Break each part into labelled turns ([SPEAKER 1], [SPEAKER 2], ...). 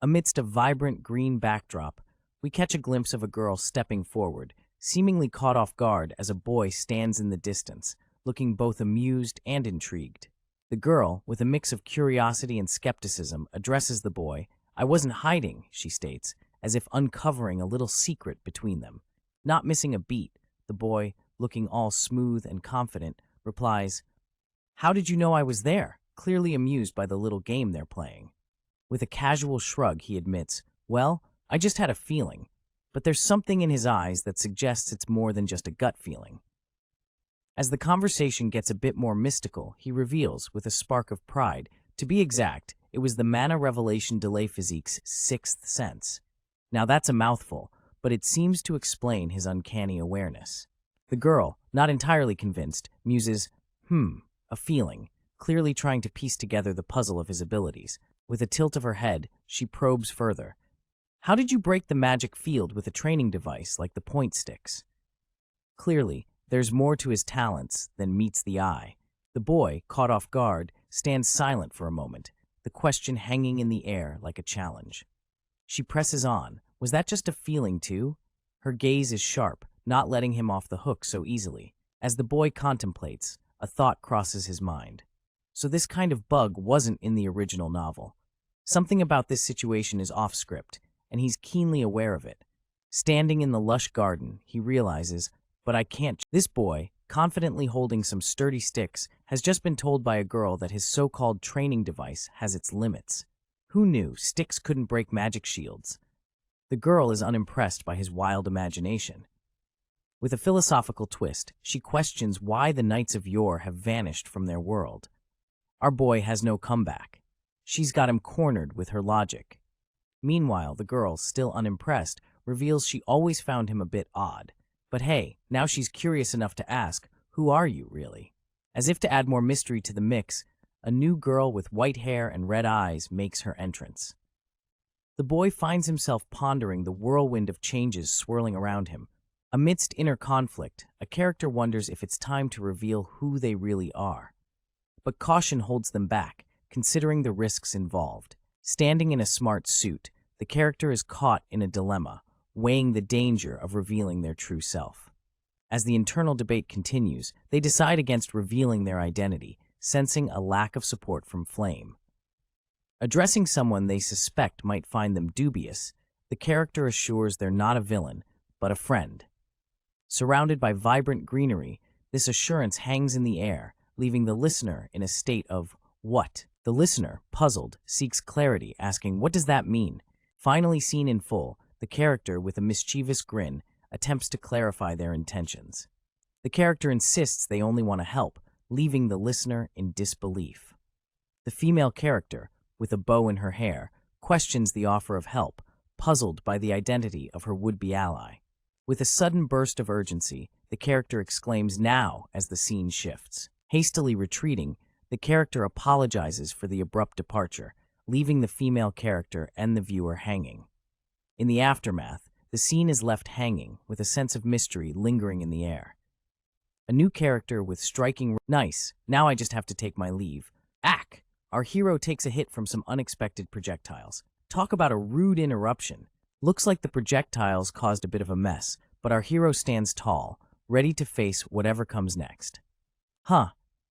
[SPEAKER 1] Amidst a vibrant green backdrop, we catch a glimpse of a girl stepping forward, seemingly caught off guard as a boy stands in the distance, looking both amused and intrigued. The girl, with a mix of curiosity and skepticism, addresses the boy. "I wasn't hiding," she states, as if uncovering a little secret between them. Not missing a beat, the boy, looking all smooth and confident, replies, "How did you know I was there?" clearly amused by the little game they're playing. With a casual shrug, he admits, "Well, I just had a feeling," but there's something in his eyes that suggests it's more than just a gut feeling. As the conversation gets a bit more mystical, he reveals, with a spark of pride, to be exact, it was the mana revelation delay physique's sixth sense. Now that's a mouthful, but it seems to explain his uncanny awareness. The girl, not entirely convinced, muses, a feeling, clearly trying to piece together the puzzle of his abilities. With a tilt of her head, she probes further. "How did you break the magic field with a training device like the point sticks?" Clearly, there's more to his talents than meets the eye. The boy, caught off guard, stands silent for a moment, the question hanging in the air like a challenge. She presses on. Was that just a feeling too? Her gaze is sharp, not letting him off the hook so easily. As the boy contemplates, a thought crosses his mind. So this kind of bug wasn't in the original novel. Something about this situation is off script, and he's keenly aware of it. Standing in the lush garden, he realizes, but I can't. This boy, confidently holding some sturdy sticks, has just been told by a girl that his so-called training device has its limits. Who knew sticks couldn't break magic shields? The girl is unimpressed by his wild imagination. With a philosophical twist, she questions why the knights of yore have vanished from their world. Our boy has no comeback. She's got him cornered with her logic. Meanwhile, the girl, still unimpressed, reveals she always found him a bit odd. But hey, now she's curious enough to ask, "Who are you, really?" As if to add more mystery to the mix, a new girl with white hair and red eyes makes her entrance. The boy finds himself pondering the whirlwind of changes swirling around him. Amidst inner conflict, a character wonders if it's time to reveal who they really are. But caution holds them back, considering the risks involved. Standing in a smart suit, the character is caught in a dilemma, weighing the danger of revealing their true self. As the internal debate continues, they decide against revealing their identity, sensing a lack of support from Flame. Addressing someone they suspect might find them dubious, the character assures they're not a villain, but a friend. Surrounded by vibrant greenery, this assurance hangs in the air, leaving the listener in a state of what? The listener, puzzled, seeks clarity, asking, "What does that mean?" Finally seen in full, the character, with a mischievous grin, attempts to clarify their intentions. The character insists they only want to help, leaving the listener in disbelief. The female character, with a bow in her hair, questions the offer of help, puzzled by the identity of her would-be ally. With a sudden burst of urgency, the character exclaims "now" as the scene shifts. Hastily retreating, the character apologizes for the abrupt departure, leaving the female character and the viewer hanging. In the aftermath, the scene is left hanging, with a sense of mystery lingering in the air. A new character with striking "Nice, now I just have to take my leave." Our hero takes a hit from some unexpected projectiles. Talk about a rude interruption. Looks like the projectiles caused a bit of a mess, but our hero stands tall, ready to face whatever comes next.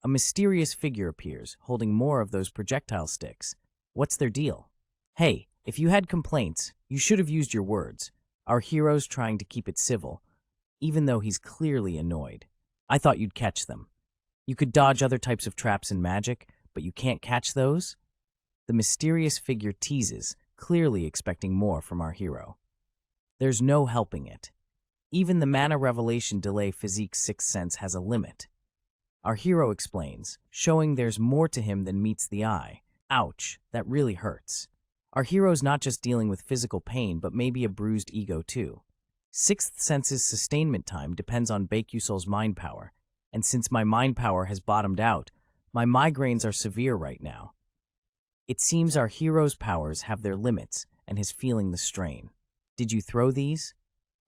[SPEAKER 1] A mysterious figure appears, holding more of those projectile sticks. What's their deal? Hey, if you had complaints, you should have used your words. Our hero's trying to keep it civil, even though he's clearly annoyed. I thought you'd catch them. You could dodge other types of traps in magic, but you can't catch those? The mysterious figure teases, clearly expecting more from our hero. There's no helping it. Even the mana revelation delay physique's sixth sense has a limit. Our hero explains, showing there's more to him than meets the eye. Ouch, that really hurts. Our hero's not just dealing with physical pain, but maybe a bruised ego too. Sixth sense's sustainment time depends on Baekusol's mind power, and since my mind power has bottomed out, my migraines are severe right now. It seems our hero's powers have their limits, and he's feeling the strain. Did you throw these?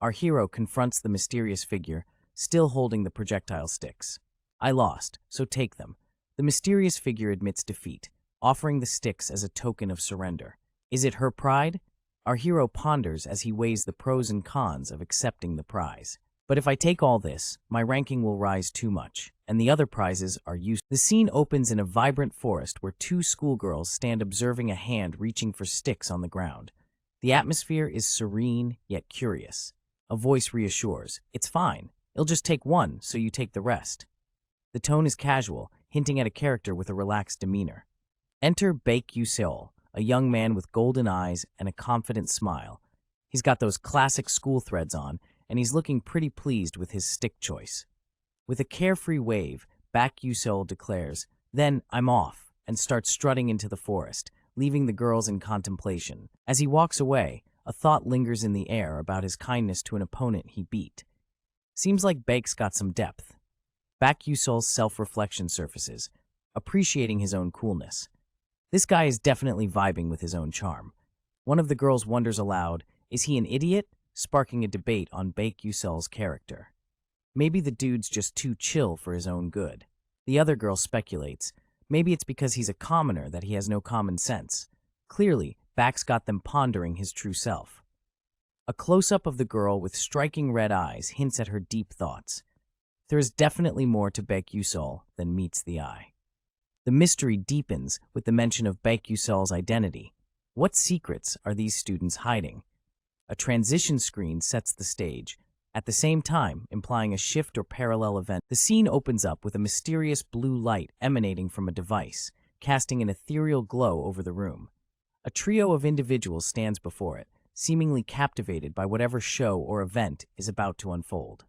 [SPEAKER 1] Our hero confronts the mysterious figure, still holding the projectile sticks. I lost, so take them. The mysterious figure admits defeat, offering the sticks as a token of surrender. Is it her pride? Our hero ponders as he weighs the pros and cons of accepting the prize. But if I take all this, my ranking will rise too much, and the other prizes are useless. The scene opens in a vibrant forest where two schoolgirls stand observing a hand reaching for sticks on the ground. The atmosphere is serene yet curious. A voice reassures, "It's fine. It'll just take one, so you take the rest." The tone is casual, hinting at a character with a relaxed demeanor. Enter Baek Yuseol, a young man with golden eyes and a confident smile. He's got those classic school threads on, and he's looking pretty pleased with his stick choice. With a carefree wave, Baek Yuseol declares, "Then I'm off," and starts strutting into the forest, leaving the girls in contemplation. As he walks away, a thought lingers in the air about his kindness to an opponent he beat. Seems like Baek's got some depth. Baek Yuseol's self-reflection surfaces, appreciating his own coolness. This guy is definitely vibing with his own charm. One of the girls wonders aloud, is he an idiot? Sparking a debate on Baek Yuseol's character. Maybe the dude's just too chill for his own good. The other girl speculates, maybe it's because he's a commoner that he has no common sense. Clearly, Baek's got them pondering his true self. A close-up of the girl with striking red eyes hints at her deep thoughts. There is definitely more to Baek Yuseol than meets the eye. The mystery deepens with the mention of Baek Yuseol's identity. What secrets are these students hiding? A transition screen sets the stage, at the same time implying a shift or parallel event. The scene opens up with a mysterious blue light emanating from a device, casting an ethereal glow over the room. A trio of individuals stands before it, seemingly captivated by whatever show or event is about to unfold.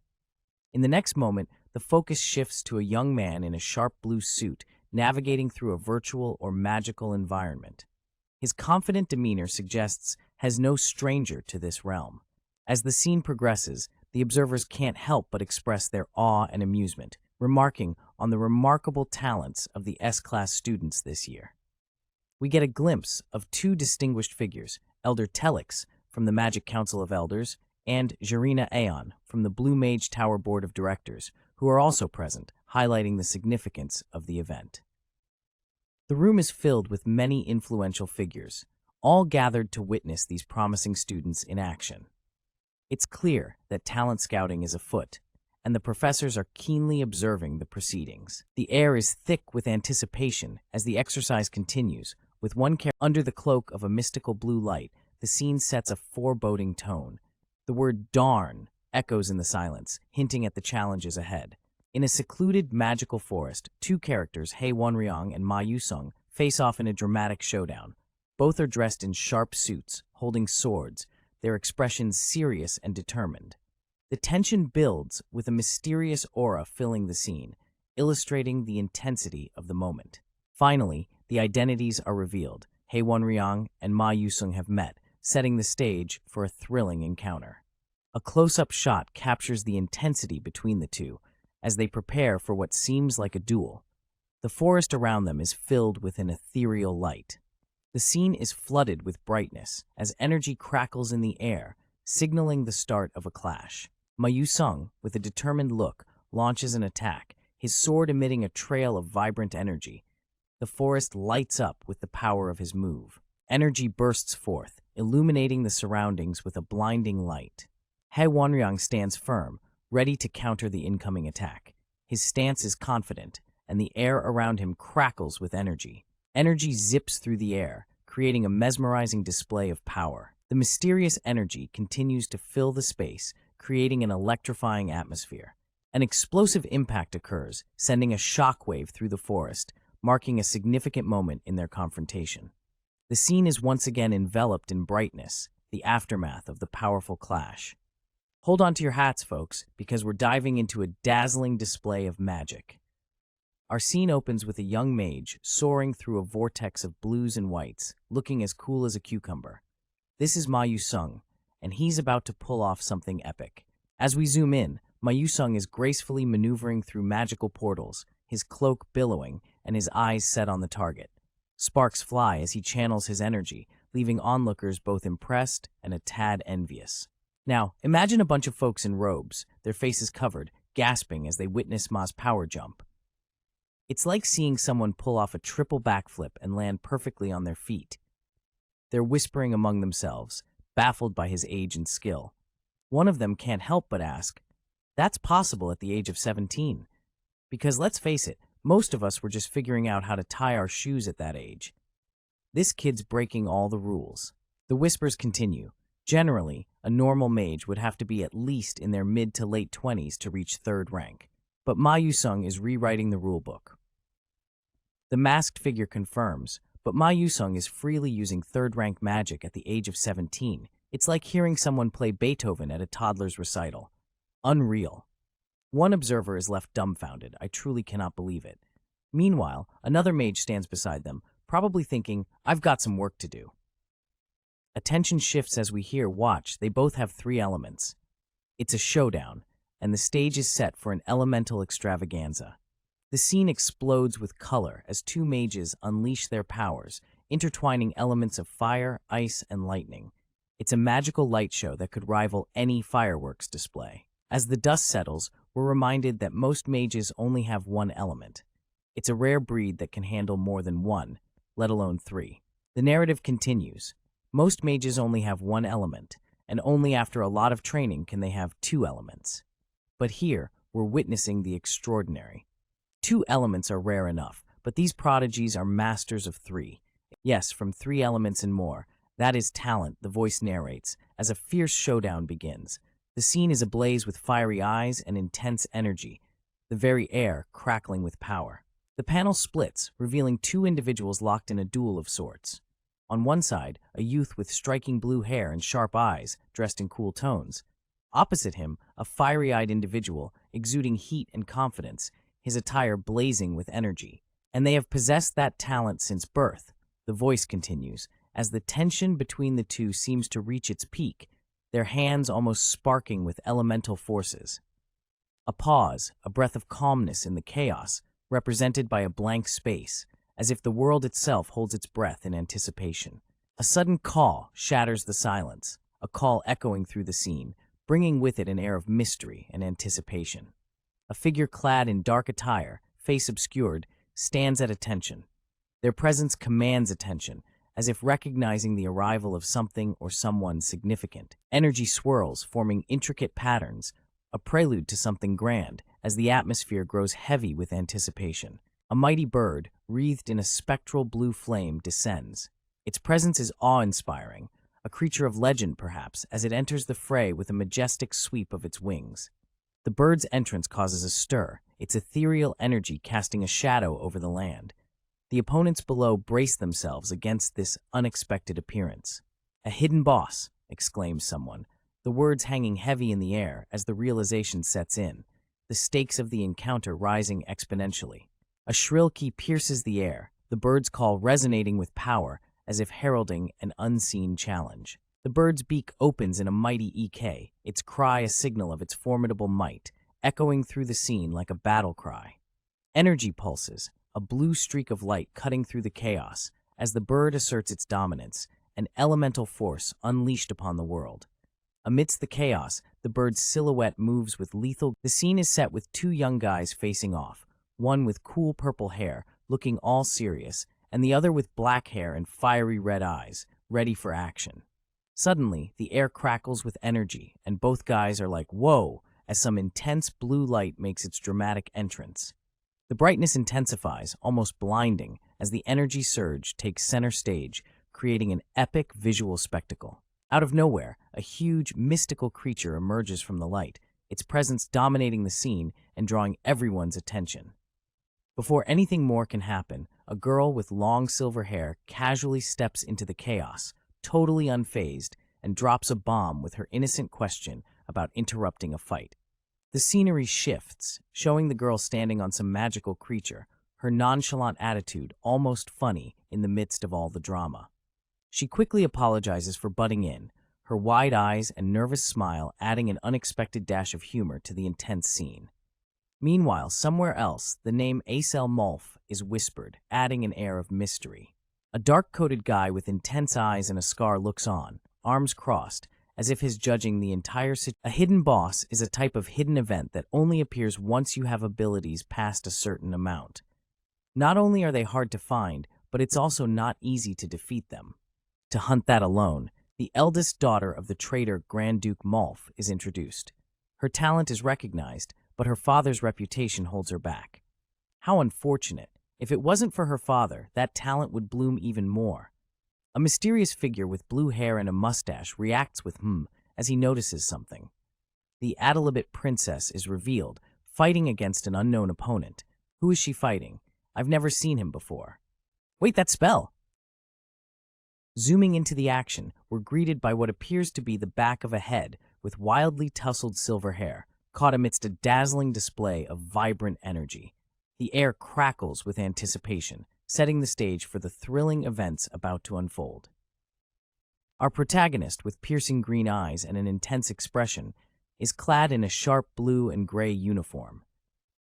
[SPEAKER 1] In the next moment, the focus shifts to a young man in a sharp blue suit navigating through a virtual or magical environment. His confident demeanor suggests has no stranger to this realm. As the scene progresses, the observers can't help but express their awe and amusement, remarking on the remarkable talents of the S-class students this year. We get a glimpse of two distinguished figures, Elder Telix from the Magic Council of Elders and Jarina Aeon from the Blue Mage Tower Board of Directors, who are also present, highlighting the significance of the event. The room is filled with many influential figures, all gathered to witness these promising students in action. It's clear that talent scouting is afoot, and the professors are keenly observing the proceedings. The air is thick with anticipation as the exercise continues, with one character under the cloak of a mystical blue light. The scene sets a foreboding tone. The word "darn" echoes in the silence, hinting at the challenges ahead. In a secluded magical forest, two characters, Hae Wonryong and Ma Yusung, face off in a dramatic showdown. Both are dressed in sharp suits, holding swords, their expressions serious and determined. The tension builds with a mysterious aura filling the scene, illustrating the intensity of the moment. Finally, the identities are revealed. Hae Wonryong and Ma Yusung have met, setting the stage for a thrilling encounter. A close-up shot captures the intensity between the two as they prepare for what seems like a duel. The forest around them is filled with an ethereal light. The scene is flooded with brightness as energy crackles in the air, signaling the start of a clash. Ma Yusung, with a determined look, launches an attack, his sword emitting a trail of vibrant energy. The forest lights up with the power of his move. Energy bursts forth, illuminating the surroundings with a blinding light. Hae Wonryong stands firm, ready to counter the incoming attack. His stance is confident, and the air around him crackles with energy. Energy zips through the air, creating a mesmerizing display of power. The mysterious energy continues to fill the space, creating an electrifying atmosphere. An explosive impact occurs, sending a shockwave through the forest, marking a significant moment in their confrontation. The scene is once again enveloped in brightness, the aftermath of the powerful clash. Hold on to your hats, folks, because we're diving into a dazzling display of magic. Our scene opens with a young mage soaring through a vortex of blues and whites, looking as cool as a cucumber. This is Ma Yusung, and he's about to pull off something epic. As we zoom in, Ma Yusung is gracefully maneuvering through magical portals, his cloak billowing and his eyes set on the target. Sparks fly as he channels his energy, leaving onlookers both impressed and a tad envious. Now, imagine a bunch of folks in robes, their faces covered, gasping as they witness Ma's power jump. It's like seeing someone pull off a triple backflip and land perfectly on their feet. They're whispering among themselves, baffled by his age and skill. One of them can't help but ask, "That's possible at the age of 17. Because let's face it, most of us were just figuring out how to tie our shoes at that age. This kid's breaking all the rules." The whispers continue. Generally, a normal mage would have to be at least in their mid to late 20s to reach 3rd rank. But Ma Yusung is rewriting the rulebook. The masked figure confirms, but Ma Yusung is freely using 3rd rank magic at the age of 17. It's like hearing someone play Beethoven at a toddler's recital. Unreal. One observer is left dumbfounded. I truly cannot believe it. Meanwhile, another mage stands beside them, probably thinking, "I've got some work to do." Attention shifts as we hear, "Watch, they both have 3 elements." It's a showdown, and the stage is set for an elemental extravaganza. The scene explodes with color as 2 mages unleash their powers, intertwining elements of fire, ice, and lightning. It's a magical light show that could rival any fireworks display. As the dust settles, we're reminded that most mages only have 1 element. It's a rare breed that can handle more than 1, let alone 3. The narrative continues. Most mages only have 1 element, and only after a lot of training can they have 2 elements. But here, we're witnessing the extraordinary. 2 elements are rare enough, but these prodigies are masters of 3. Yes, from 3 elements and more. That is talent, the voice narrates, as a fierce showdown begins. The scene is ablaze with fiery eyes and intense energy, the very air crackling with power. The panel splits, revealing 2 individuals locked in a duel of sorts. On one side, a youth with striking blue hair and sharp eyes, dressed in cool tones. Opposite him, a fiery-eyed individual, exuding heat and confidence, his attire blazing with energy. And they have possessed that talent since birth, the voice continues, as the tension between the 2 seems to reach its peak, their hands almost sparking with elemental forces. A pause, a breath of calmness in the chaos, represented by a blank space, as if the world itself holds its breath in anticipation. A sudden call shatters the silence, a call echoing through the scene, bringing with it an air of mystery and anticipation. A figure clad in dark attire, face obscured, stands at attention. Their presence commands attention, as if recognizing the arrival of something or someone significant. Energy swirls, forming intricate patterns, a prelude to something grand, as the atmosphere grows heavy with anticipation. A mighty bird, wreathed in a spectral blue flame, descends. Its presence is awe-inspiring, a creature of legend perhaps, as it enters the fray with a majestic sweep of its wings. The bird's entrance causes a stir, its ethereal energy casting a shadow over the land. The opponents below brace themselves against this unexpected appearance. "A hidden boss," exclaims someone, the words hanging heavy in the air as the realization sets in, the stakes of the encounter rising exponentially. A shrill key pierces the air, the bird's call resonating with power as if heralding an unseen challenge. The bird's beak opens in a mighty EK, its cry a signal of its formidable might, echoing through the scene like a battle cry. Energy pulses, a blue streak of light cutting through the chaos, as the bird asserts its dominance, an elemental force unleashed upon the world. Amidst the chaos, the bird's silhouette moves with lethal. The scene is set with 2 young guys facing off, one with cool purple hair, looking all serious, and the other with black hair and fiery red eyes, ready for action. Suddenly, the air crackles with energy, and both guys are like, "Whoa," as some intense blue light makes its dramatic entrance. The brightness intensifies, almost blinding, as the energy surge takes center stage, creating an epic visual spectacle. Out of nowhere, a huge, mystical creature emerges from the light, its presence dominating the scene and drawing everyone's attention. Before anything more can happen, a girl with long silver hair casually steps into the chaos, totally unfazed, and drops a bomb with her innocent question about interrupting a fight. The scenery shifts, showing the girl standing on some magical creature, her nonchalant attitude almost funny in the midst of all the drama. She quickly apologizes for butting in, her wide eyes and nervous smile adding an unexpected dash of humor to the intense scene. Meanwhile, somewhere else, the name Acel Mulf is whispered, adding an air of mystery. A dark-coated guy with intense eyes and a scar looks on, arms crossed, as if he's judging the entire situation. A hidden boss is a type of hidden event that only appears once you have abilities past a certain amount. Not only are they hard to find, but it's also not easy to defeat them. To hunt that alone, the eldest daughter of the traitor Grand Duke Malf is introduced. Her talent is recognized, but her father's reputation holds her back. How unfortunate. If it wasn't for her father, that talent would bloom even more. A mysterious figure with blue hair and a mustache reacts with as he notices something. The Adalabit princess is revealed, fighting against an unknown opponent. Who is she fighting? I've never seen him before. Wait, that spell! Zooming into the action, we're greeted by what appears to be the back of a head with wildly tousled silver hair, caught amidst a dazzling display of vibrant energy. The air crackles with anticipation, setting the stage for the thrilling events about to unfold. Our protagonist, with piercing green eyes and an intense expression, is clad in a sharp blue and gray uniform.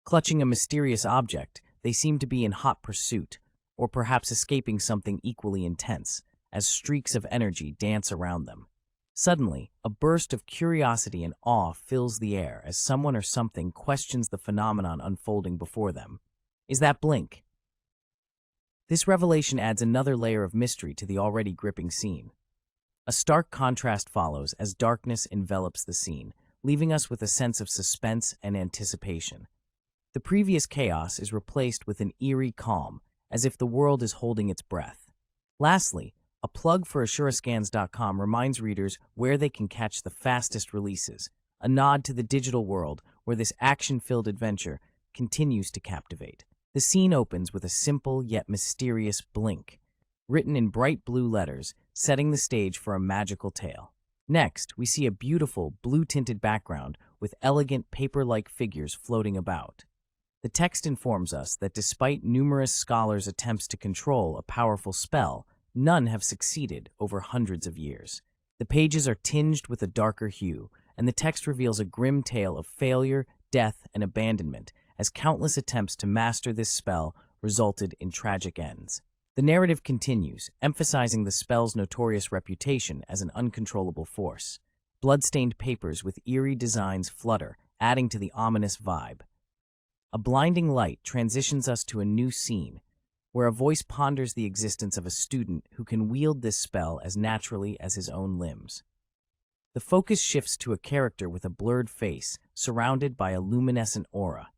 [SPEAKER 1] Clutching a mysterious object, they seem to be in hot pursuit, or perhaps escaping something equally intense, as streaks of energy dance around them. Suddenly, a burst of curiosity and awe fills the air as someone or something questions the phenomenon unfolding before them. Is that Blink? This revelation adds another layer of mystery to the already gripping scene. A stark contrast follows as darkness envelops the scene, leaving us with a sense of suspense and anticipation. The previous chaos is replaced with an eerie calm, as if the world is holding its breath. Lastly, a plug for AsuraScans.com reminds readers where they can catch the fastest releases, a nod to the digital world where this action-filled adventure continues to captivate. The scene opens with a simple yet mysterious blink, written in bright blue letters, setting the stage for a magical tale. Next, we see a beautiful blue-tinted background with elegant paper-like figures floating about. The text informs us that despite numerous scholars' attempts to control a powerful spell, none have succeeded over hundreds of years. The pages are tinged with a darker hue, and the text reveals a grim tale of failure, death, and abandonment, as countless attempts to master this spell resulted in tragic ends. The narrative continues, emphasizing the spell's notorious reputation as an uncontrollable force. Blood-stained papers with eerie designs flutter, adding to the ominous vibe. A blinding light transitions us to a new scene, where a voice ponders the existence of a student who can wield this spell as naturally as his own limbs. The focus shifts to a character with a blurred face, surrounded by a luminescent aura.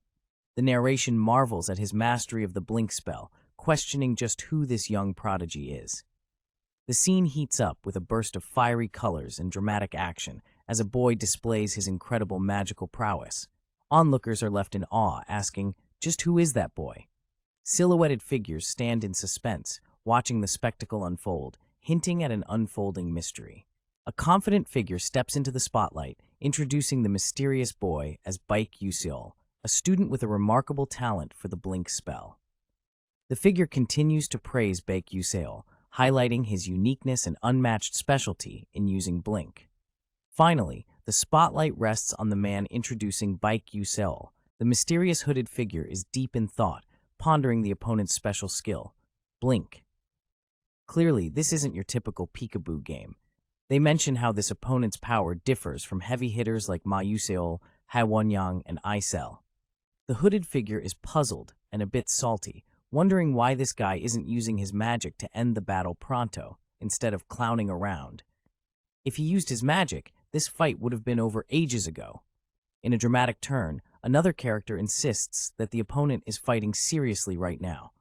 [SPEAKER 1] The narration marvels at his mastery of the blink spell, questioning just who this young prodigy is. The scene heats up with a burst of fiery colors and dramatic action as a boy displays his incredible magical prowess. Onlookers are left in awe, asking, just who is that boy? Silhouetted figures stand in suspense, watching the spectacle unfold, hinting at an unfolding mystery. A confident figure steps into the spotlight, introducing the mysterious boy as Baek Yuseol, a student with a remarkable talent for the blink spell. The figure continues to praise Baek Yuseol, highlighting his uniqueness and unmatched specialty in using blink. Finally, the spotlight rests on the man introducing Baek Yuseol. The mysterious hooded figure is deep in thought, pondering the opponent's special skill, blink. Clearly, this isn't your typical peekaboo game. They mention how this opponent's power differs from heavy hitters like Ma Yuseol, Hwanyang, and Isel. The hooded figure is puzzled and a bit salty, wondering why this guy isn't using his magic to end the battle pronto, instead of clowning around. If he used his magic, this fight would have been over ages ago. In a dramatic turn, another character insists that the opponent is fighting seriously right now.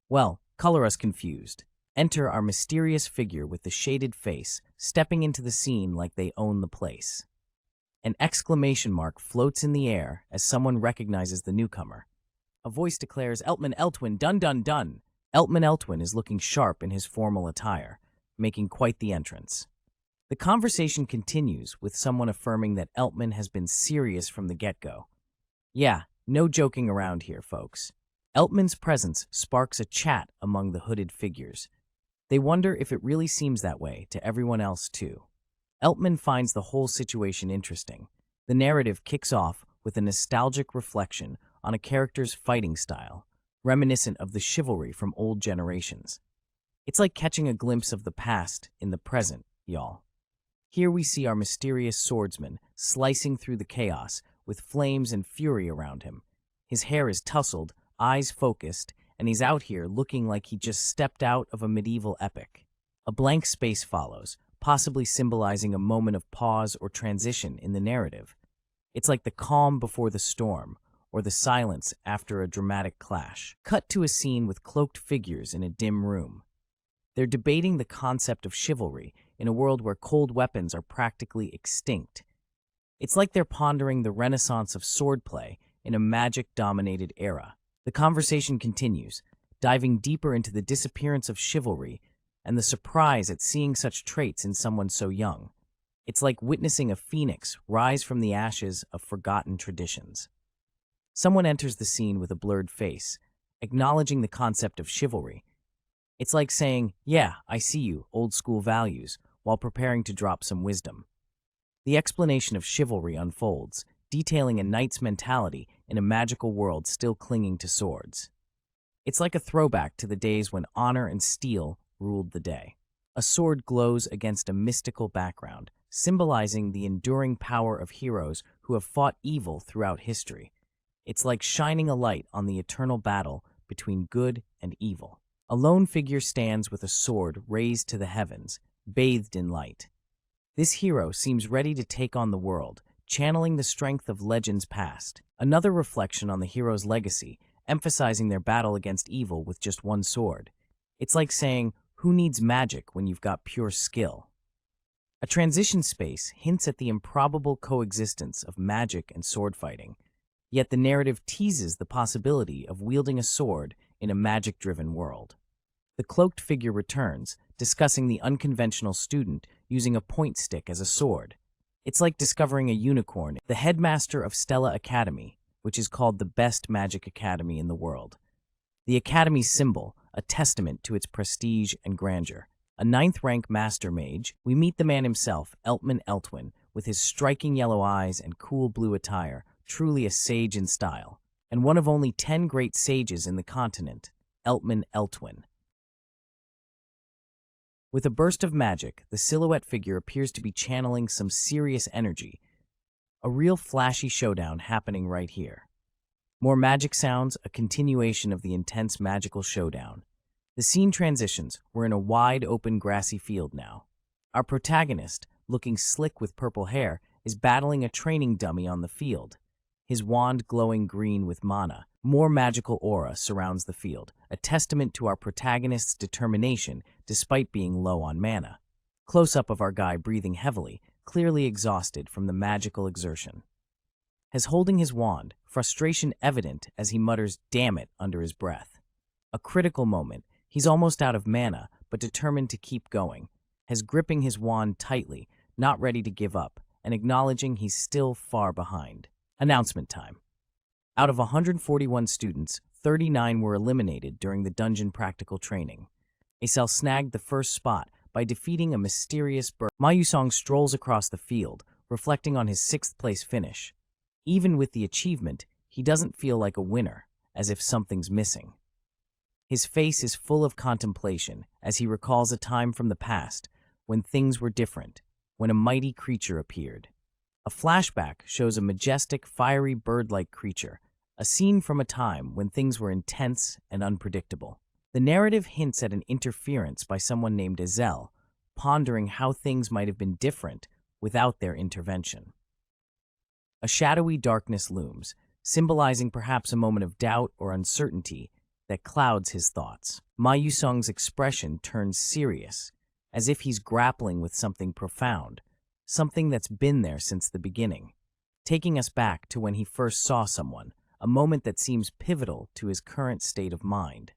[SPEAKER 1] Well, color us confused. Enter our mysterious figure with the shaded face, stepping into the scene like they own the place. An exclamation mark floats in the air as someone recognizes the newcomer. A voice declares, Eltman Eltwin, dun dun dun! Eltman Eltwin is looking sharp in his formal attire, making quite the entrance. The conversation continues with someone affirming that Eltman has been serious from the get-go. Yeah, no joking around here, folks. Eltman's presence sparks a chat among the hooded figures. They wonder if it really seems that way to everyone else, too. Eltman finds the whole situation interesting. The narrative kicks off with a nostalgic reflection on a character's fighting style, reminiscent of the chivalry from old generations. It's like catching a glimpse of the past in the present, y'all. Here we see our mysterious swordsman slicing through the chaos with flames and fury around him. His hair is tousled, eyes focused, and he's out here looking like he just stepped out of a medieval epic. A blank space follows, possibly symbolizing a moment of pause or transition in the narrative. It's like the calm before the storm, or the silence after a dramatic clash. Cut to a scene with cloaked figures in a dim room. They're debating the concept of chivalry in a world where cold weapons are practically extinct. It's like they're pondering the renaissance of swordplay in a magic-dominated era. The conversation continues, diving deeper into the disappearance of chivalry and the surprise at seeing such traits in someone so young. It's like witnessing a phoenix rise from the ashes of forgotten traditions. Someone enters the scene with a blurred face, acknowledging the concept of chivalry. It's like saying, "Yeah, I see you, old school values," while preparing to drop some wisdom. The explanation of chivalry unfolds, detailing a knight's mentality in a magical world still clinging to swords. It's like a throwback to the days when honor and steel ruled the day. A sword glows against a mystical background, symbolizing the enduring power of heroes who have fought evil throughout history. It's like shining a light on the eternal battle between good and evil. A lone figure stands with a sword raised to the heavens, bathed in light. This hero seems ready to take on the world, channeling the strength of legends past. Another reflection on the hero's legacy, emphasizing their battle against evil with just one sword. It's like saying, who needs magic when you've got pure skill? A transition space hints at the improbable coexistence of magic and sword fighting, yet the narrative teases the possibility of wielding a sword in a magic-driven world. The cloaked figure returns, discussing the unconventional student using a point stick as a sword. It's like discovering a unicorn, the headmaster of Stella Academy, which is called the best magic academy in the world. The academy's symbol, a testament to its prestige and grandeur. A 9th-rank master mage, we meet the man himself, Eltman Eltwin, with his striking yellow eyes and cool blue attire, truly a sage in style, and one of only 10 great sages in the continent, Eltman Eltwin. With a burst of magic, the silhouette figure appears to be channeling some serious energy. A real flashy showdown happening right here. More magic sounds, a continuation of the intense magical showdown. The scene transitions. We're in a wide open grassy field now. Our protagonist, looking slick with purple hair, is battling a training dummy on the field. His wand glowing green with mana. More magical aura surrounds the field, a testament to our protagonist's determination despite being low on mana. Close-up of our guy breathing heavily, clearly exhausted from the magical exertion. As holding his wand, frustration evident as he mutters "damn it" under his breath. A critical moment, he's almost out of mana, but determined to keep going, has gripping his wand tightly, not ready to give up, and acknowledging he's still far behind. Announcement time. Out of 141 students, 39 were eliminated during the dungeon practical training. Acel snagged the first spot by defeating a mysterious bird. Mayusong strolls across the field, reflecting on his 6th-place finish. Even with the achievement, he doesn't feel like a winner, as if something's missing. His face is full of contemplation as he recalls a time from the past when things were different, when a mighty creature appeared. A flashback shows a majestic, fiery bird-like creature, a scene from a time when things were intense and unpredictable. The narrative hints at an interference by someone named Azel, pondering how things might have been different without their intervention. A shadowy darkness looms, symbolizing perhaps a moment of doubt or uncertainty that clouds his thoughts. Mayusong's expression turns serious, as if he's grappling with something profound, something that's been there since the beginning, taking us back to when he first saw someone, a moment that seems pivotal to his current state of mind.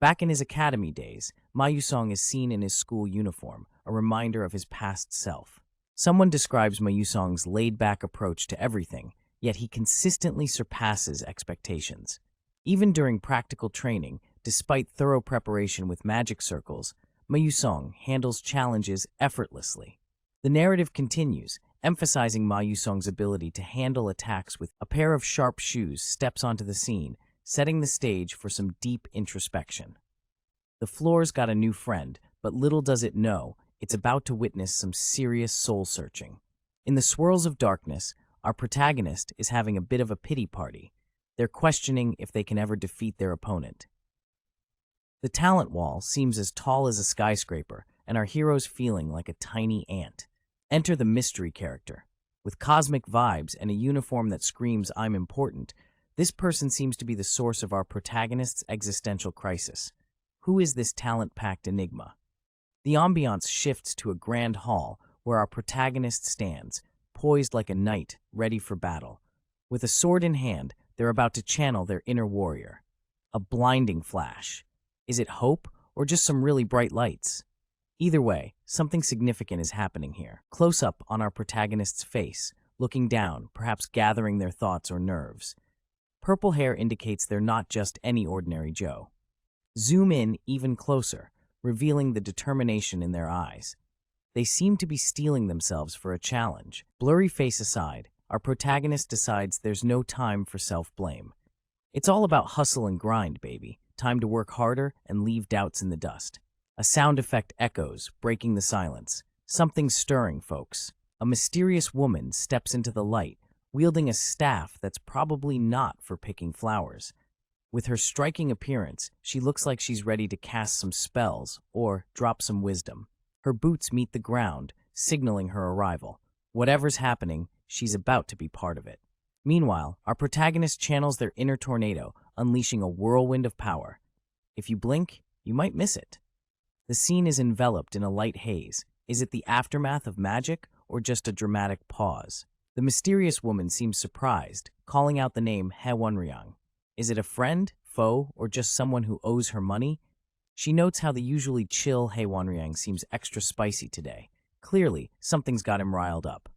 [SPEAKER 1] Back in his academy days, Mayusong is seen in his school uniform, a reminder of his past self. Someone describes Mayusong's laid-back approach to everything, yet he consistently surpasses expectations. Even during practical training, despite thorough preparation with magic circles, Mayusong handles challenges effortlessly. The narrative continues, emphasizing Mayusong's ability to handle attacks with a pair of sharp shoes steps onto the scene, setting the stage for some deep introspection. The floor's got a new friend, but little does it know, it's about to witness some serious soul-searching. In the swirls of darkness, our protagonist is having a bit of a pity party. They're questioning if they can ever defeat their opponent. The talent wall seems as tall as a skyscraper, and our hero's feeling like a tiny ant. Enter the mystery character. With cosmic vibes and a uniform that screams, "I'm important," this person seems to be the source of our protagonist's existential crisis. Who is this talent-packed enigma? The ambiance shifts to a grand hall where our protagonist stands, poised like a knight, ready for battle. With a sword in hand, they're about to channel their inner warrior. A blinding flash. Is it hope or just some really bright lights? Either way, something significant is happening here. Close up on our protagonist's face, looking down, perhaps gathering their thoughts or nerves. Purple hair indicates they're not just any ordinary Joe. Zoom in even closer, revealing the determination in their eyes. They seem to be steeling themselves for a challenge. Blurry face aside, our protagonist decides there's no time for self-blame. It's all about hustle and grind, baby. Time to work harder and leave doubts in the dust. A sound effect echoes, breaking the silence. Something's stirring, folks. A mysterious woman steps into the light, wielding a staff that's probably not for picking flowers. With her striking appearance, she looks like she's ready to cast some spells or drop some wisdom. Her boots meet the ground, signaling her arrival. Whatever's happening, she's about to be part of it. Meanwhile, our protagonist channels their inner tornado, unleashing a whirlwind of power. If you blink, you might miss it. The scene is enveloped in a light haze. Is it the aftermath of magic or just a dramatic pause? The mysterious woman seems surprised, calling out the name Haewonryang. Is it a friend, foe, or just someone who owes her money? She notes how the usually chill Haewonryang seems extra spicy today. Clearly, something's got him riled up.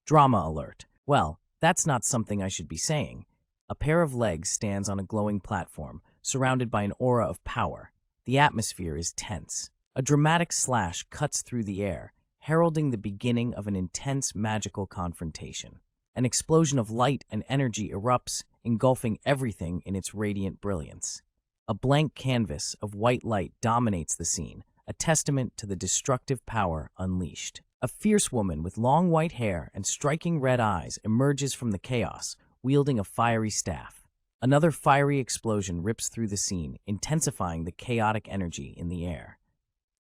[SPEAKER 1] Drama alert. Well, that's not something I should be saying. A pair of legs stands on a glowing platform, surrounded by an aura of power. The atmosphere is tense. A dramatic slash cuts through the air, heralding the beginning of an intense magical confrontation. An explosion of light and energy erupts, engulfing everything in its radiant brilliance. A blank canvas of white light dominates the scene, a testament to the destructive power unleashed. A fierce woman with long white hair and striking red eyes emerges from the chaos, wielding a fiery staff. Another fiery explosion rips through the scene, intensifying the chaotic energy in the air.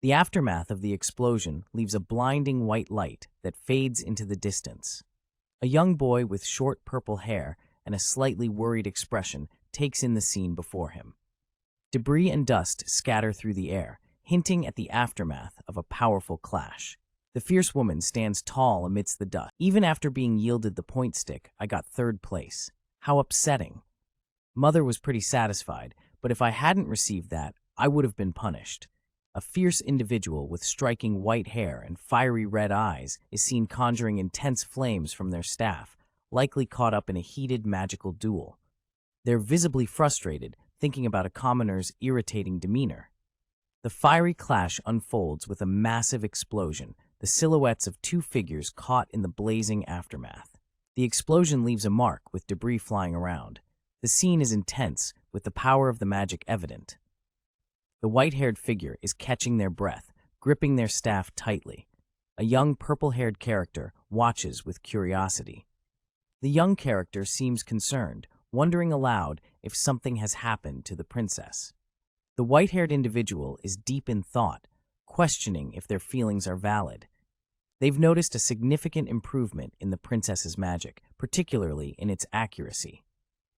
[SPEAKER 1] The aftermath of the explosion leaves a blinding white light that fades into the distance. A young boy with short purple hair and a slightly worried expression takes in the scene before him. Debris and dust scatter through the air, hinting at the aftermath of a powerful clash. The fierce woman stands tall amidst the dust. Even after being yielded the point stick, I got third place. How upsetting. Mother was pretty satisfied, but if I hadn't received that, I would have been punished. A fierce individual with striking white hair and fiery red eyes is seen conjuring intense flames from their staff, likely caught up in a heated magical duel. They're visibly frustrated, thinking about a commoner's irritating demeanor. The fiery clash unfolds with a massive explosion, the silhouettes of two figures caught in the blazing aftermath. The explosion leaves a mark with debris flying around. The scene is intense, with the power of the magic evident. The white-haired figure is catching their breath, gripping their staff tightly. A young purple-haired character watches with curiosity. The young character seems concerned, wondering aloud if something has happened to the princess. The white-haired individual is deep in thought, questioning if their feelings are valid. They've noticed a significant improvement in the princess's magic, particularly in its accuracy.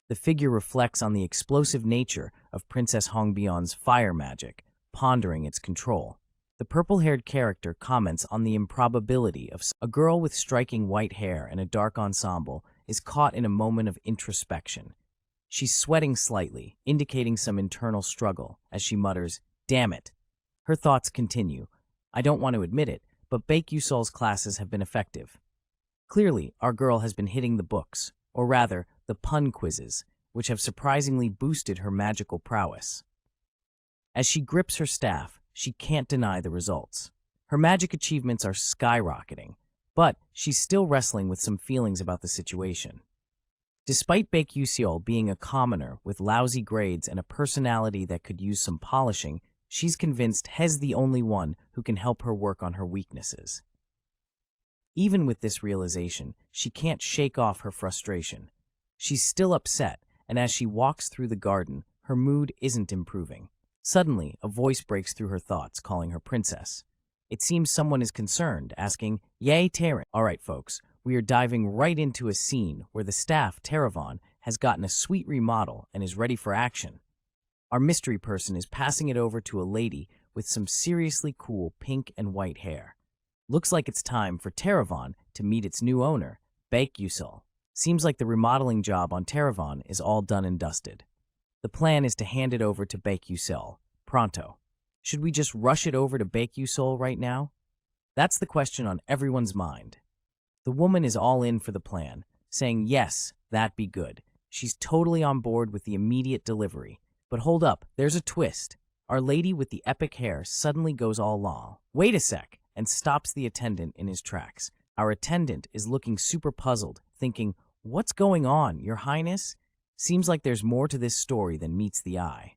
[SPEAKER 1] The figure reflects on the explosive nature of Princess Hongbyeon's fire magic, pondering its control. The purple-haired character comments on the improbability of a girl with striking white hair and a dark ensemble is caught in a moment of introspection. She's sweating slightly, indicating some internal struggle, as she mutters, "Damn it." Her thoughts continue. I don't want to admit it, but Baek-Yusol's classes have been effective. Clearly, our girl has been hitting the books, or rather, the pun quizzes, which have surprisingly boosted her magical prowess. As she grips her staff, she can't deny the results. Her magic achievements are skyrocketing, but she's still wrestling with some feelings about the situation. Despite Baek-Yusol being a commoner with lousy grades and a personality that could use some polishing, she's convinced He's the only one who can help her work on her weaknesses. Even with this realization, she can't shake off her frustration. She's still upset, and as she walks through the garden, her mood isn't improving. Suddenly, a voice breaks through her thoughts, calling her princess. It seems someone is concerned, asking, "Yay, Terran." All right, folks, we are diving right into a scene where the staff, Terraon, has gotten a sweet remodel and is ready for action. Our mystery person is passing it over to a lady with some seriously cool pink and white hair. Looks like it's time for Terraon to meet its new owner, Baekhyusol. Seems like the remodeling job on Terraon is all done and dusted. The plan is to hand it over to Baekhyusol, pronto. Should we just rush it over to Baekhyusol right now? That's the question on everyone's mind. The woman is all in for the plan, saying yes, that'd be good. She's totally on board with the immediate delivery. But hold up, there's a twist. Our lady with the epic hair suddenly goes all lol. Wait a sec, and stops the attendant in his tracks. Our attendant is looking super puzzled, thinking, "What's going on, Your Highness?" Seems like there's more to this story than meets the eye.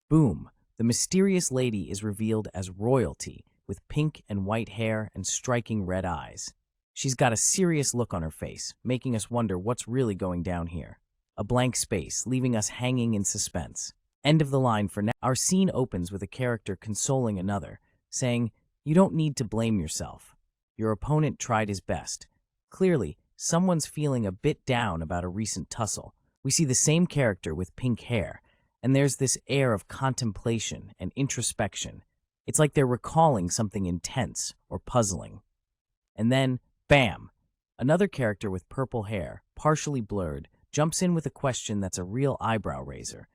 [SPEAKER 1] Boom, the mysterious lady is revealed as royalty, with pink and white hair and striking red eyes. She's got a serious look on her face, making us wonder what's really going down here. A blank space, leaving us hanging in suspense. End of the line for now. Our scene opens with a character consoling another, saying, "You don't need to blame yourself. Your opponent tried his best." Clearly, someone's feeling a bit down about a recent tussle. We see the same character with pink hair, and there's this air of contemplation and introspection. It's like they're recalling something intense or puzzling. And then, bam! Another character with purple hair, partially blurred, jumps in with a question that's a real eyebrow raiser.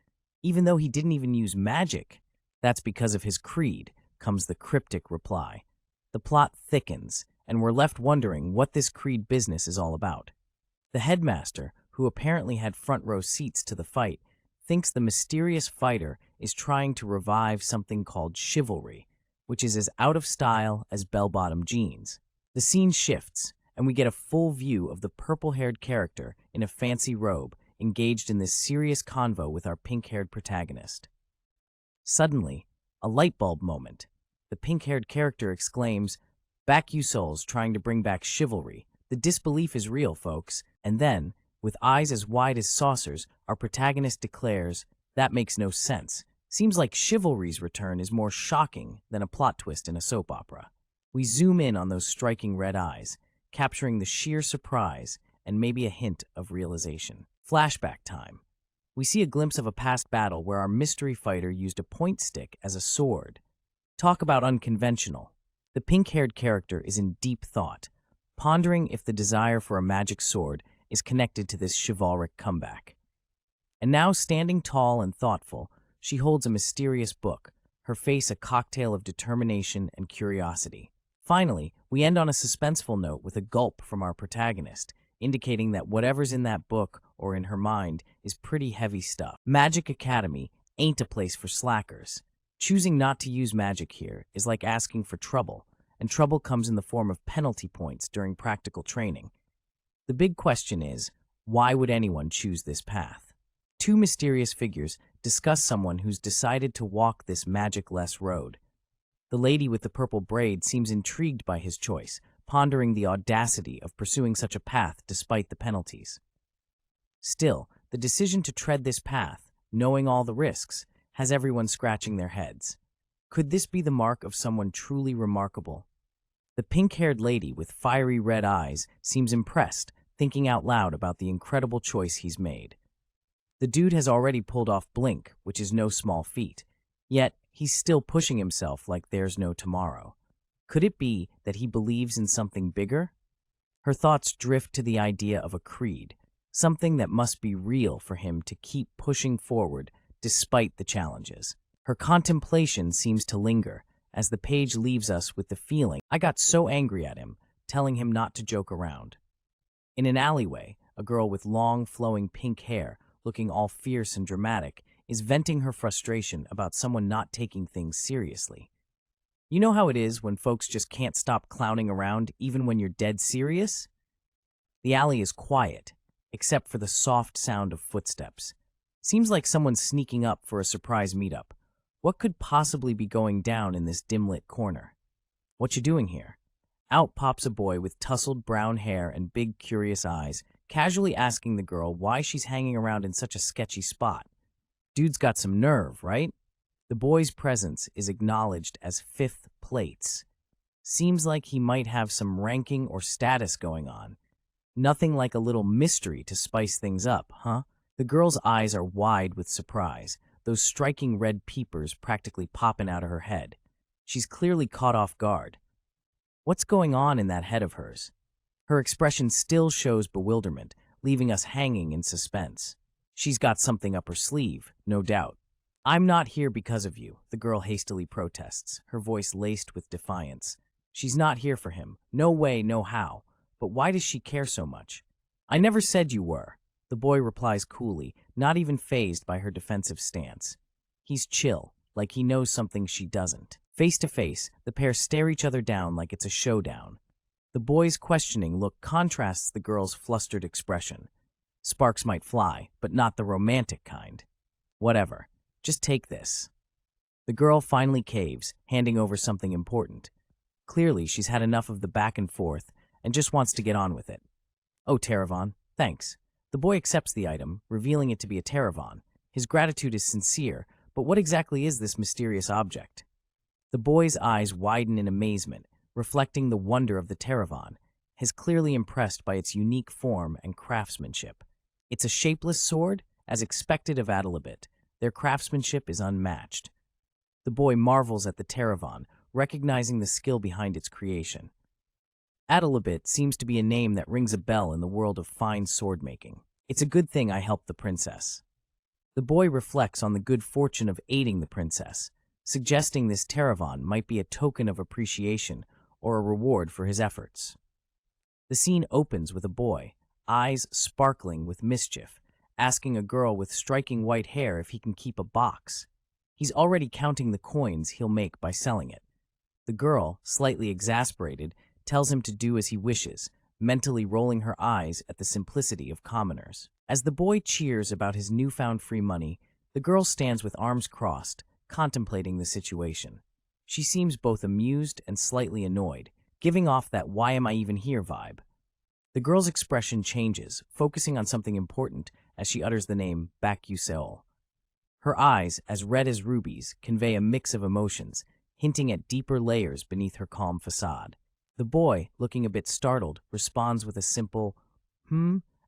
[SPEAKER 1] Even though he didn't even use magic, that's because of his creed, comes the cryptic reply. The plot thickens, and we're left wondering what this creed business is all about. The headmaster, who apparently had front row seats to the fight, thinks the mysterious fighter is trying to revive something called chivalry, which is as out of style as bell-bottom jeans. The scene shifts, and we get a full view of the purple-haired character in a fancy robe engaged in this serious convo with our pink-haired protagonist. Suddenly, a light bulb moment. The pink-haired character exclaims, "Baekhyusol's trying to bring back chivalry. The disbelief is real, folks." And then, with eyes as wide as saucers, our protagonist declares, "That makes no sense. Seems like chivalry's return is more shocking than a plot twist in a soap opera." We zoom in on those striking red eyes, capturing the sheer surprise and maybe a hint of realization. Flashback time. We see a glimpse of a past battle where our mystery fighter used a point stick as a sword. Talk about unconventional. The pink-haired character is in deep thought, pondering if the desire for a magic sword is connected to this chivalric comeback. And now, standing tall and thoughtful, she holds a mysterious book, her face a cocktail of determination and curiosity. Finally, we end on a suspenseful note with a gulp from our protagonist, indicating that whatever's in that book or in her mind is pretty heavy stuff. Magic Academy ain't a place for slackers. Choosing not to use magic here is like asking for trouble, and trouble comes in the form of penalty points during practical training. The big question is, why would anyone choose this path? Two mysterious figures discuss someone who's decided to walk this magic-less road. The lady with the purple braid seems intrigued by his choice, pondering the audacity of pursuing such a path despite the penalties. Still, the decision to tread this path, knowing all the risks, has everyone scratching their heads. Could this be the mark of someone truly remarkable? The pink-haired lady with fiery red eyes seems impressed, thinking out loud about the incredible choice he's made. The dude has already pulled off Blink, which is no small feat. Yet, he's still pushing himself like there's no tomorrow. Could it be that he believes in something bigger? Her thoughts drift to the idea of a creed, something that must be real for him to keep pushing forward despite the challenges. Her contemplation seems to linger, as the page leaves us with the feeling, "I got so angry at him," telling him not to joke around. In an alleyway, a girl with long, flowing pink hair, looking all fierce and dramatic, is venting her frustration about someone not taking things seriously. You know how it is when folks just can't stop clowning around even when you're dead serious? The alley is quiet, except for the soft sound of footsteps. Seems like someone's sneaking up for a surprise meetup. What could possibly be going down in this dim-lit corner? "What you doing here?" Out pops a boy with tousled brown hair and big, curious eyes, casually asking the girl why she's hanging around in such a sketchy spot. Dude's got some nerve, right? The boy's presence is acknowledged as fifth plates. Seems like he might have some ranking or status going on. Nothing like a little mystery to spice things up, huh? The girl's eyes are wide with surprise, those striking red peepers practically popping out of her head. She's clearly caught off guard. What's going on in that head of hers? Her expression still shows bewilderment, leaving us hanging in suspense. She's got something up her sleeve, no doubt. I'm not here because of you, the girl hastily protests, her voice laced with defiance. She's not here for him. No way, no how. But why does she care so much? I never said you were, the boy replies coolly, not even fazed by her defensive stance. He's chill, like he knows something she doesn't. Face to face, the pair stare each other down like it's a showdown. The boy's questioning look contrasts the girl's flustered expression. Sparks might fly, but not the romantic kind. Whatever. Just take this. The girl finally caves, handing over something important. Clearly, she's had enough of the back and forth and just wants to get on with it. Oh, terraon, thanks. The boy accepts the item, revealing it to be a terraon. His gratitude is sincere, but what exactly is this mysterious object? The boy's eyes widen in amazement, reflecting the wonder of the terraon, is clearly impressed by its unique form and craftsmanship. It's a shapeless sword, as expected of Adalabit. Their craftsmanship is unmatched. The boy marvels at the terraon, recognizing the skill behind its creation. Adalabit seems to be a name that rings a bell in the world of fine sword-making. It's a good thing I helped the princess. The boy reflects on the good fortune of aiding the princess, suggesting this terraon might be a token of appreciation or a reward for his efforts. The scene opens with a boy, eyes sparkling with mischief, asking a girl with striking white hair if he can keep a box. He's already counting the coins he'll make by selling it. The girl, slightly exasperated, tells him to do as he wishes, mentally rolling her eyes at the simplicity of commoners. As the boy cheers about his newfound free money, the girl stands with arms crossed, contemplating the situation. She seems both amused and slightly annoyed, giving off that "why am I even here" vibe. The girl's expression changes, focusing on something important as she utters the name Bakuseol. Her eyes, as red as rubies, convey a mix of emotions, hinting at deeper layers beneath her calm facade. The boy, looking a bit startled, responds with a simple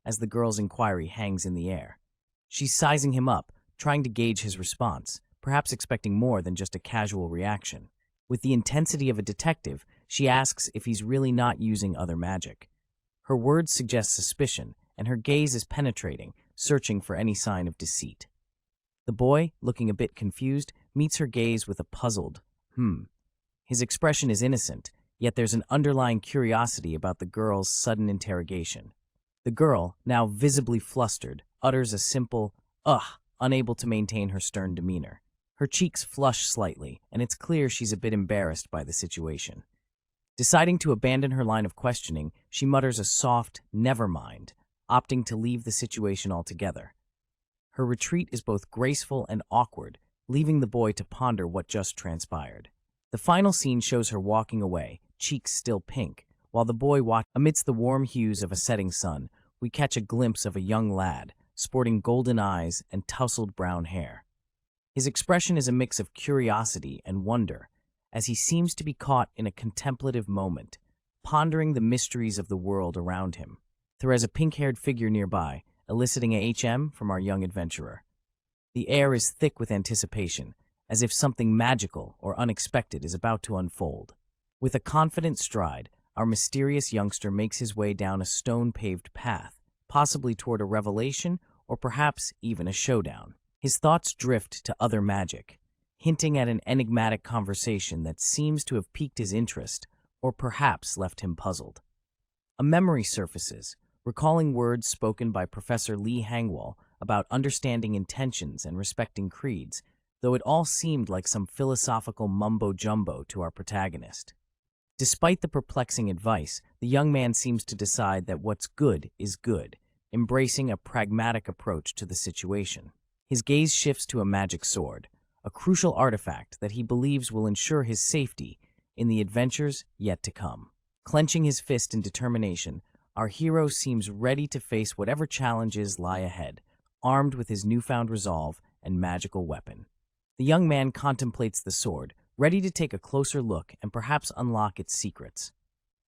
[SPEAKER 1] as the girl's inquiry hangs in the air. She's sizing him up, trying to gauge his response, perhaps expecting more than just a casual reaction. With the intensity of a detective, she asks if he's really not using other magic. Her words suggest suspicion, and her gaze is penetrating, searching for any sign of deceit. The boy, looking a bit confused, meets her gaze with a puzzled, His expression is innocent, yet there's an underlying curiosity about the girl's sudden interrogation. The girl, now visibly flustered, utters a simple, ugh, unable to maintain her stern demeanor. Her cheeks flush slightly, and it's clear she's a bit embarrassed by the situation. Deciding to abandon her line of questioning, she mutters a soft, "never mind," opting to leave the situation altogether. Her retreat is both graceful and awkward, leaving the boy to ponder what just transpired. The final scene shows her walking away, cheeks still pink, while the boy watches. Amidst the warm hues of a setting sun, we catch a glimpse of a young lad, sporting golden eyes and tousled brown hair. His expression is a mix of curiosity and wonder, as he seems to be caught in a contemplative moment, pondering the mysteries of the world around him. There is a pink-haired figure nearby, eliciting a HM from our young adventurer. The air is thick with anticipation, as if something magical or unexpected is about to unfold. With a confident stride, our mysterious youngster makes his way down a stone-paved path, possibly toward a revelation or perhaps even a showdown. His thoughts drift to other magic, hinting at an enigmatic conversation that seems to have piqued his interest or perhaps left him puzzled. A memory surfaces, recalling words spoken by Professor Lee Hangwall about understanding intentions and respecting creeds, though it all seemed like some philosophical mumbo-jumbo to our protagonist. Despite the perplexing advice, the young man seems to decide that what's good is good, embracing a pragmatic approach to the situation. His gaze shifts to a magic sword, a crucial artifact that he believes will ensure his safety in the adventures yet to come. Clenching his fist in determination, our hero seems ready to face whatever challenges lie ahead, armed with his newfound resolve and magical weapon. The young man contemplates the sword, ready to take a closer look and perhaps unlock its secrets.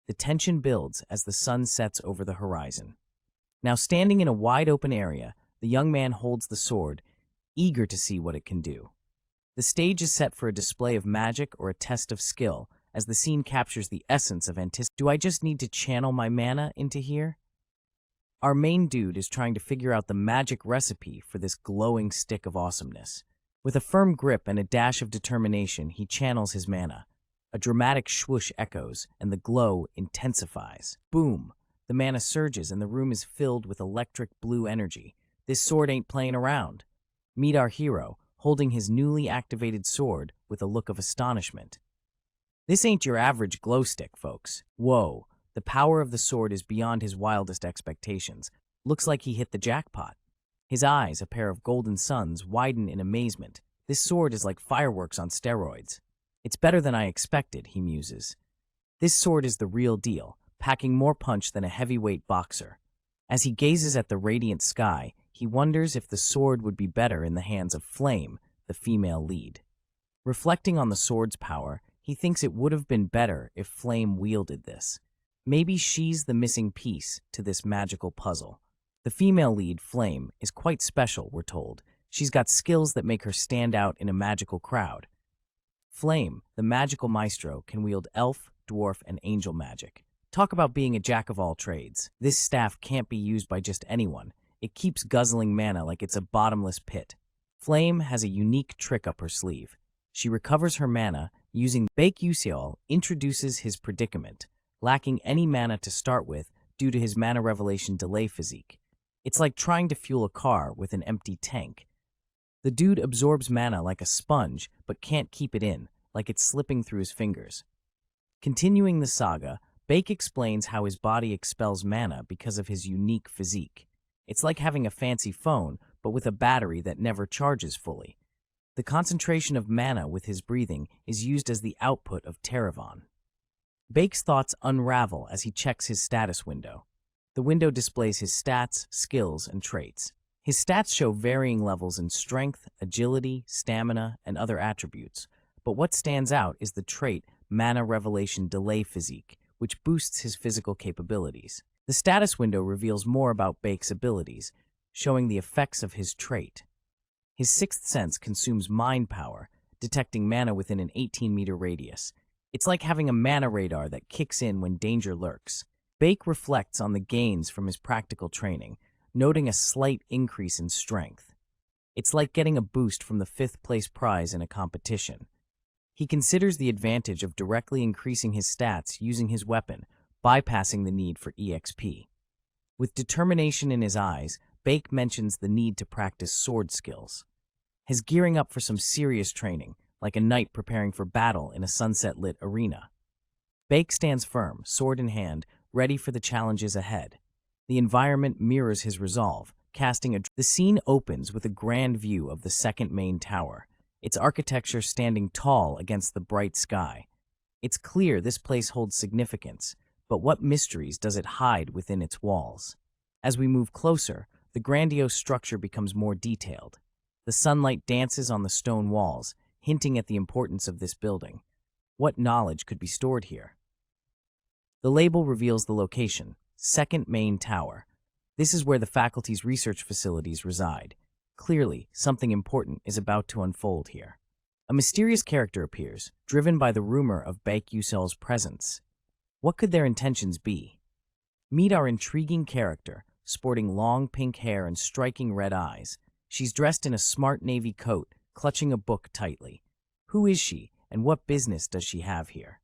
[SPEAKER 1] The tension builds as the sun sets over the horizon. Now, standing in a wide-open area, the young man holds the sword, eager to see what it can do. The stage is set for a display of magic or a test of skill, as the scene captures the essence of anticipation. Do I just need to channel my mana into here? Our main dude is trying to figure out the magic recipe for this glowing stick of awesomeness. With a firm grip and a dash of determination, he channels his mana. A dramatic swoosh echoes, and the glow intensifies. Boom! The mana surges, and the room is filled with electric blue energy. This sword ain't playing around. Meet our hero, holding his newly activated sword with a look of astonishment. This ain't your average glow stick, folks. Whoa, the power of the sword is beyond his wildest expectations. Looks like he hit the jackpot. His eyes, a pair of golden suns, widen in amazement. This sword is like fireworks on steroids. It's better than I expected, he muses. This sword is the real deal, packing more punch than a heavyweight boxer. As he gazes at the radiant sky, he wonders if the sword would be better in the hands of Flame, the female lead. Reflecting on the sword's power, he thinks it would have been better if Flame wielded this. Maybe she's the missing piece to this magical puzzle. The female lead, Flame, is quite special, we're told. She's got skills that make her stand out in a magical crowd. Flame, the magical maestro, can wield elf, dwarf, and angel magic. Talk about being a jack of all trades. This staff can't be used by just anyone. It keeps guzzling mana like it's a bottomless pit. Flame has a unique trick up her sleeve. She recovers her mana using Baek Yuseol introduces his predicament, lacking any mana to start with due to his mana revelation delay physique. It's like trying to fuel a car with an empty tank. The dude absorbs mana like a sponge, but can't keep it in, like it's slipping through his fingers. Continuing the saga, Baek explains how his body expels mana because of his unique physique. It's like having a fancy phone, but with a battery that never charges fully. The concentration of mana with his breathing is used as the output of terraon. Baek's thoughts unravel as he checks his status window. The window displays his stats, skills, and traits. His stats show varying levels in strength, agility, stamina, and other attributes, but what stands out is the trait Mana Revelation Delay Physique, which boosts his physical capabilities. The status window reveals more about Baek's abilities, showing the effects of his trait. His sixth sense consumes mind power, detecting mana within an 18-meter radius. It's like having a mana radar that kicks in when danger lurks. Baek reflects on the gains from his practical training, noting a slight increase in strength. It's like getting a boost from the fifth-place prize in a competition. He considers the advantage of directly increasing his stats using his weapon, bypassing the need for EXP. With determination in his eyes, Baek mentions the need to practice sword skills. He's gearing up for some serious training, like a knight preparing for battle in a sunset-lit arena. Baek stands firm, sword in hand, ready for the challenges ahead. The environment mirrors his resolve, casting The scene opens with a grand view of the second main tower, its architecture standing tall against the bright sky. It's clear this place holds significance, but what mysteries does it hide within its walls? As we move closer, the grandiose structure becomes more detailed. The sunlight dances on the stone walls, hinting at the importance of this building. What knowledge could be stored here? The label reveals the location, Second Main Tower. This is where the faculty's research facilities reside. Clearly, something important is about to unfold here. A mysterious character appears, driven by the rumor of Baek Yuseol's presence. What could their intentions be? Meet our intriguing character, sporting long pink hair and striking red eyes. She's dressed in a smart navy coat, clutching a book tightly. Who is she, and what business does she have here?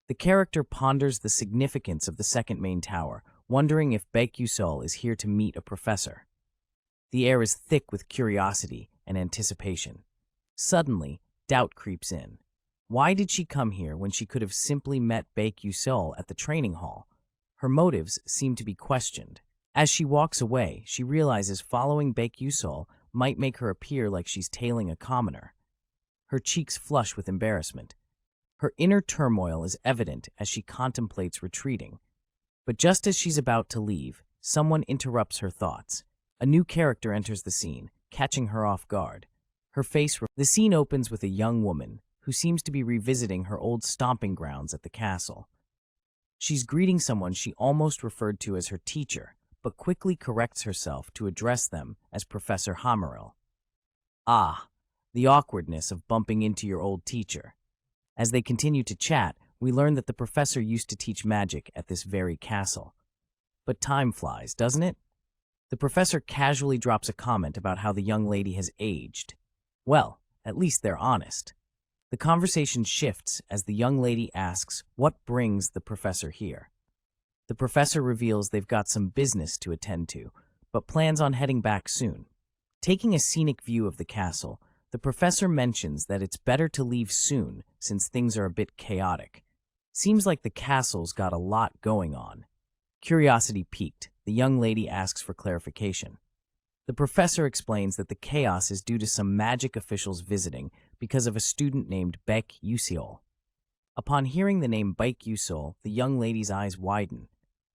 [SPEAKER 1] The character ponders the significance of the second main tower, wondering if Baek Yuseol is here to meet a professor. The air is thick with curiosity and anticipation. Suddenly, doubt creeps in. Why did she come here when she could have simply met Baek Yuseol at the training hall? Her motives seem to be questioned. As she walks away, she realizes following Baek Yuseol might make her appear like she's tailing a commoner. Her cheeks flush with embarrassment. Her inner turmoil is evident as she contemplates retreating. But just as she's about to leave, someone interrupts her thoughts. A new character enters the scene, catching her off guard. The scene opens with a young woman, who seems to be revisiting her old stomping grounds at the castle. She's greeting someone she almost referred to as her teacher, but quickly corrects herself to address them as Professor Hamaril. Ah, the awkwardness of bumping into your old teacher. As they continue to chat, we learn that the professor used to teach magic at this very castle. But time flies, doesn't it? The professor casually drops a comment about how the young lady has aged. Well, at least they're honest. The conversation shifts as the young lady asks what brings the professor here. The professor reveals they've got some business to attend to, but plans on heading back soon. Taking a scenic view of the castle, the professor mentions that it's better to leave soon since things are a bit chaotic. Seems like the castle's got a lot going on. Curiosity piqued, the young lady asks for clarification. The professor explains that the chaos is due to some magic officials visiting because of a student named Baek Yuseol. Upon hearing the name Baek Yuseol, the young lady's eyes widen.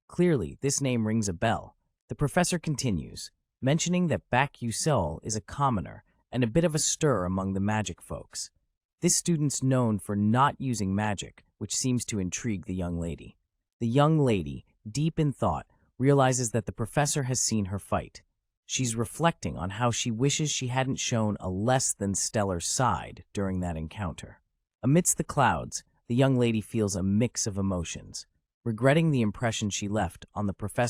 [SPEAKER 1] Clearly, this name rings a bell. The professor continues, mentioning that Baek Yuseol is a commoner and a bit of a stir among the magic folks. This student's known for not using magic, which seems to intrigue the young lady. The young lady, deep in thought, realizes that the professor has seen her fight. She's reflecting on how she wishes she hadn't shown a less than stellar side during that encounter. Amidst the clouds, the young lady feels a mix of emotions, regretting the impression she left on the professor